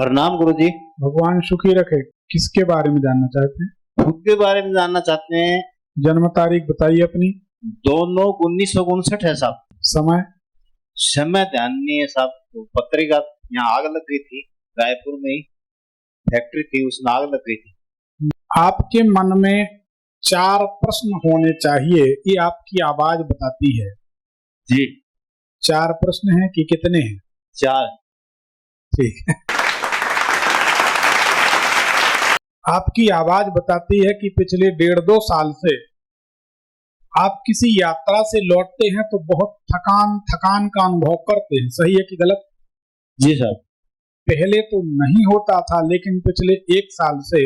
प्रणाम गुरु जी। भगवान सुखी रखे। किसके बारे में जानना चाहते हैं? खुद के बारे में जानना चाहते हैं। जन्म तारीख बताइए अपनी। 2/9/1959 है साहब। समय? समय ध्यान नहीं है साहब। तो पत्रिका यहाँ आग लग गई थी, रायपुर में ही फैक्ट्री थी, उसमें आग लग गई थी। आपके मन में 4 प्रश्न होने चाहिए, ये आपकी आवाज बताती है। जी 4 प्रश्न हैं कि कितने हैं? 4। ठीक है। आपकी आवाज बताती है कि पिछले 1.5-2 साल से आप किसी यात्रा से लौटते हैं तो बहुत थकान का अनुभव करते हैं। सही है कि गलत? जी साहब। पहले तो नहीं होता था, लेकिन पिछले 1 साल से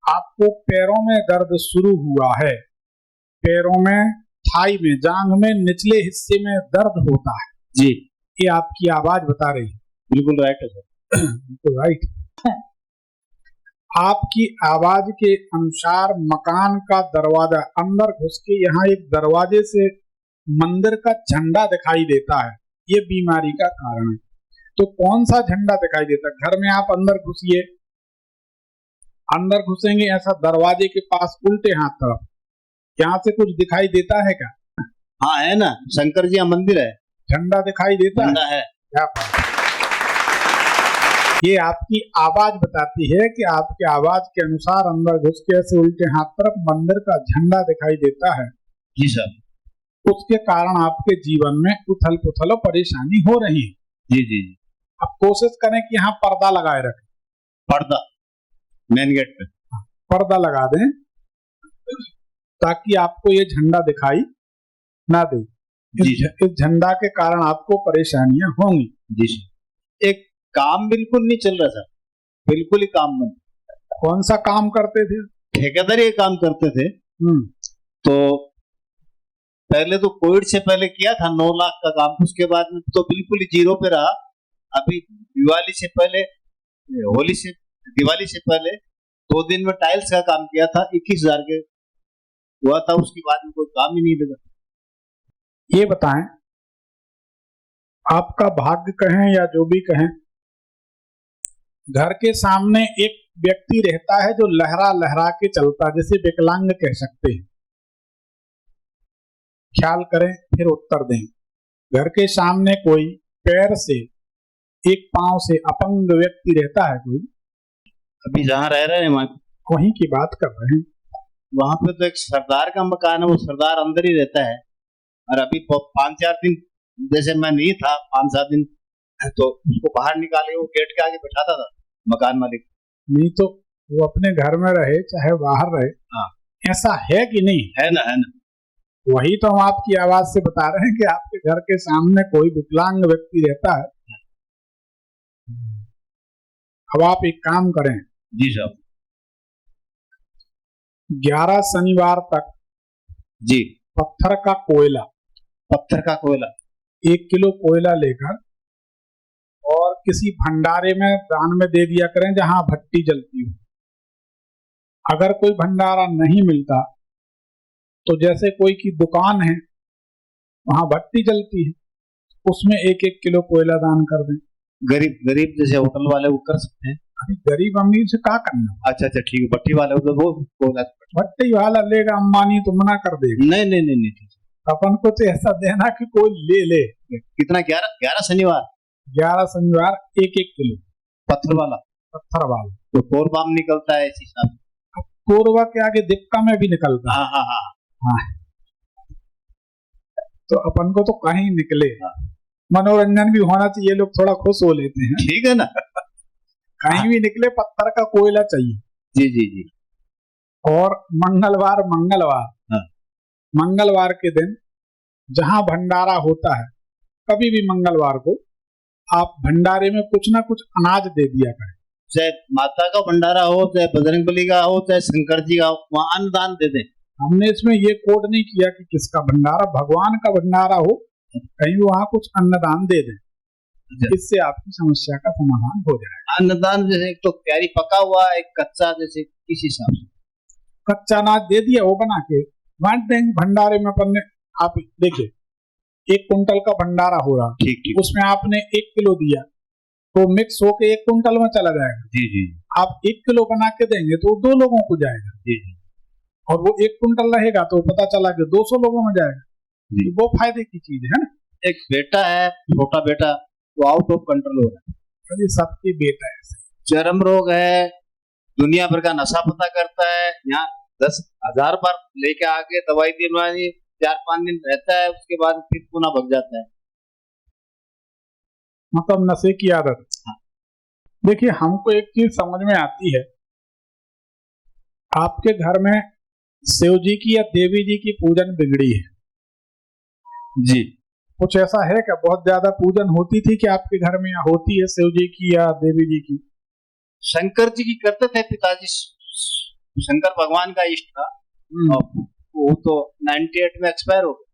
आपको पैरों में दर्द शुरू हुआ है। पैरों में, थाई में, जांघ में, निचले हिस्से में दर्द होता है। जी ये आपकी आवाज बता रही है। बिल्कुल राइट है सर। बिल्कुल राइट। आपकी आवाज के अनुसार मकान का दरवाजा अंदर घुस के यहाँ एक दरवाजे से मंदिर का झंडा दिखाई देता है। ये बीमारी का कारण है। तो कौन सा झंडा दिखाई देता है? घर में आप अंदर घुसिए, अंदर घुसेंगे ऐसा दरवाजे के पास उल्टे हाथ तरफ, यहाँ से कुछ दिखाई देता है क्या? हाँ है ना, शंकर जी का मंदिर है। झंडा दिखाई देता झंडा है। क्या बात है। ये आपकी आवाज बताती है कि आपके आवाज के अनुसार अंदर घुस के ऐसे उल्टे हाथ तरफ मंदिर का झंडा दिखाई देता है। जी सर। उसके कारण आपके जीवन में उथल पुथल और परेशानी हो रही है। जी जी जी। अब कोशिश करें कि यहाँ पर्दा लगाए रखें। पर्दा मेन गेट पे पर्दा लगा दें ताकि आपको ये झंडा दिखाई ना दे। इस झंडा के कारण आपको परेशानियां होंगी। जी सर। एक काम बिल्कुल नहीं चल रहा सर, बिल्कुल ही काम बंद। कौन सा काम करते थे? ठेकेदार ये काम करते थे। तो पहले तो कोविड से पहले किया था 9 लाख का काम, उसके बाद में तो बिल्कुल ही जीरो पे रहा। अभी दिवाली से पहले, दिवाली से पहले 2 दिन में टाइल्स का काम किया था, 21,000 के हुआ था। उसके बाद में कोई काम ही नहीं लगा। ये बताएं, आपका भाग्य कहें या जो भी कहें, घर के सामने एक व्यक्ति रहता है जो लहरा लहरा के चलता, जैसे विकलांग कह सकते हैं। ख्याल करें फिर उत्तर दें। घर के सामने कोई पैर से, एक पांव से अपंग व्यक्ति रहता है कोई। अभी जहाँ रह रहे हैं वहीं की बात कर रहे हैं। वहां पे तो एक सरदार का मकान है, वो सरदार अंदर ही रहता है। और अभी 5-4 दिन, जैसे मैं नहीं था 5-7 दिन, तो उसको बाहर निकाले, वो गेट के आगे बैठाता था मकान मालिक। नहीं तो वो अपने घर में रहे चाहे बाहर रहे। हाँ। ऐसा है कि नहीं? है ना, है ना। वही तो हम आपकी आवाज से बता रहे हैं कि आपके घर के सामने कोई विकलांग व्यक्ति रहता है। अब आप एक काम करें। जी साहब। 11 शनिवार तक जी पत्थर का कोयला 1 किलो कोयला लेकर और किसी भंडारे में दान में दे दिया करें जहां भट्टी जलती हो। अगर कोई भंडारा नहीं मिलता तो जैसे कोई की दुकान है वहां भट्टी जलती है, उसमें 1-1 किलो कोयला दान कर दें। गरीब जैसे होटल वाले वो कर सकते हैं। अभी गरीब अमीर से क्या करना? अच्छा ठीक है। भट्टी वाले वो भट्टी वाला लेगा, अंबानी तो मना कर देगा। नहीं अपन को तो ऐसा देना कि कोई ले। कितना? 11 शनिवार 11 शनिवार 1-1 किलो पत्थर वाला तो कोरबाम निकलता है इसी हिसाब। कोरबा के आगे दिक्का में भी निकलता है। हाँ। तो अपन को तो कहीं निकले। मनोरंजन भी होना चाहिए, लोग थोड़ा खुश हो लेते हैं। ठीक है ना। कहीं भी निकले पत्थर का कोयला चाहिए। जी। और मंगलवार के दिन जहां भंडारा होता है, कभी भी मंगलवार को आप भंडारे में कुछ ना कुछ अनाज दे दिया करें। चाहे माता का भंडारा हो, चाहे बजरंगबली का हो, चाहे शंकर जी का हो, वहां अन्नदान दे दें। हमने इसमें ये कोड नहीं किया कि किसका भंडारा, भगवान का भंडारा हो, कहीं वहां कुछ अन्नदान दे दें। इससे आपकी समस्या का समाधान हो जाएगा। अन्नदान जैसे एक तो कैरी पका हुआ, एक कच्चा, जैसे किस हिसाब से? कच्चा अनाज दे दिया, वो बना के बांट देंगे भंडारे में। अपन ने, आप देखिए 1 कुंटल का भंडारा हो रहा, ठीक। उसमें आपने 1 किलो दिया, तो मिक्स होके 1 कुंटल में चला जाएगा। जी जी आप 1 किलो बना के देंगे तो 2 लोगों को जाएगा, जी जी और वो 1 कुंटल रहेगा तो पता चला कि 200 लोगों में जाएगा। जी। तो वो फायदे की चीज है ना। एक बेटा है, छोटा बेटा, वो आउट ऑफ कंट्रोल हो रहा है। अरे सबके बेटा है। चरम रोग है, दुनिया भर का नशा पता करता है, यहाँ 10,000 बार लेके आके दवाई दिलवानी, 4-5 दिन रहता है, उसके बाद फिर पुनः भग जाता है। मतलब नशे की आदत। हाँ। देखिए हमको एक चीज समझ में आती है, आपके घर में शिव जी की या देवी जी की पूजन बिगड़ी है जी। कुछ ऐसा है क्या? बहुत ज्यादा पूजन होती थी कि आपके घर में, या होती है शिव जी की या देवी जी की? शंकर जी की करते थे पिताजी, शंकर भगवान का इष्ट था, और वो तो 98 में एक्सपायर हो गए।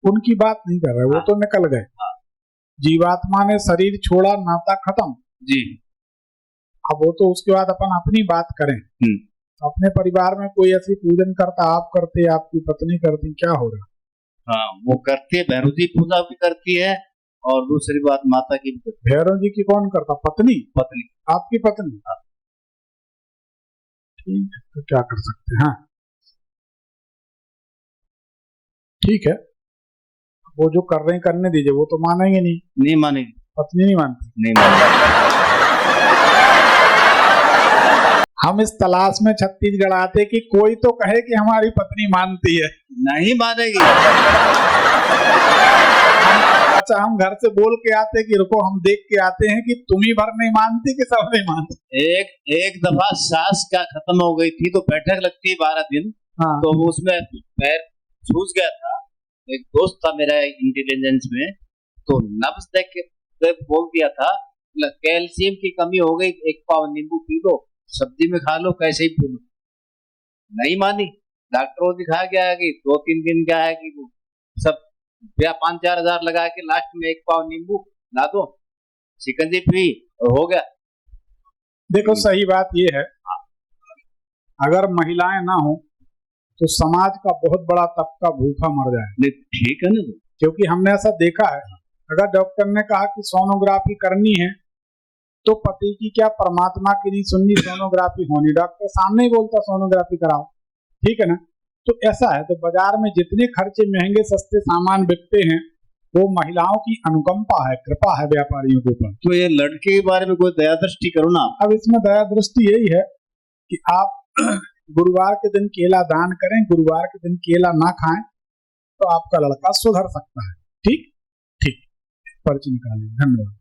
उनकी बात नहीं कर रहे, वो तो निकल गए। जीवात्मा ने शरीर छोड़ा, नाता खत्म जी। अब वो तो उसके बाद अपन अपनी बात करें। अपने परिवार में कोई ऐसी पूजन करता, आप करते, आपकी पत्नी करती, क्या हो रहा? हाँ, वो करती है, भैरव जी पूजा भी करती है, और दूसरी बात माता की भी करती है। भैरव जी की कौन करता? पत्नी? पत्नी। आपकी पत्नी? ठीक है, तो क्या कर सकते हैं। हाँ ठीक है, वो जो कर रहे हैं करने दीजिए, वो तो मानेंगे नहीं। नहीं मानेगी, पत्नी नहीं मानती। नहीं मानेगी। हम इस तलाश में छत्तीसगढ़ आते कि कोई तो कहे कि हमारी पत्नी मानती है। नहीं मानेगी। अच्छा, हम घर से बोल के आते कि रुको हम देख के आते हैं कि तुम ही भर नहीं मानती कि सब नहीं मानती। एक दफा सास का खत्म हो गई थी, तो बैठक लगती है 12 दिन। हाँ। तो वो उसमें पैर सूज गया था। एक दोस्त था मेरा इंटेलिजेंस में, तो नब्ज देख के बोल दिया था, कैल्शियम की कमी हो गई, 1 पाव नींबू पी लो, सब्जी में खा लो, कैसे ही पी लो। नहीं मानी, डॉक्टरों को दिखा गया कि 2-3 दिन क्या है कि सब 5-4 हजार लगा के लास्ट में 1 पाव नींबू ला दो, शिकंजी पी और हो गया। देखो सही बात ये है, अगर महिलाएं ना हो तो समाज का बहुत बड़ा तबका भूखा मर जाए। ठीक है ना, क्योंकि हमने ऐसा देखा है, अगर डॉक्टर ने कहा कि सोनोग्राफी करनी है तो पति की क्या, परमात्मा की नहीं सुननी, सोनोग्राफी होनी, डॉक्टर सामने ही बोलता सोनोग्राफी कराओ। ठीक है ना। तो ऐसा है, तो बाजार में जितने खर्चे महंगे सस्ते सामान बिकते हैं, वो महिलाओं की अनुकंपा है, कृपा है व्यापारियों के ऊपर। तो ये लड़के के बारे में कोई दया दृष्टि करो ना। अब इसमें दया दृष्टि यही है कि आप गुरुवार के दिन केला दान करें, गुरुवार के दिन केला ना खाएं, तो आपका लड़का सुधर सकता है। ठीक ठीक, पर्ची निकालें। धन्यवाद।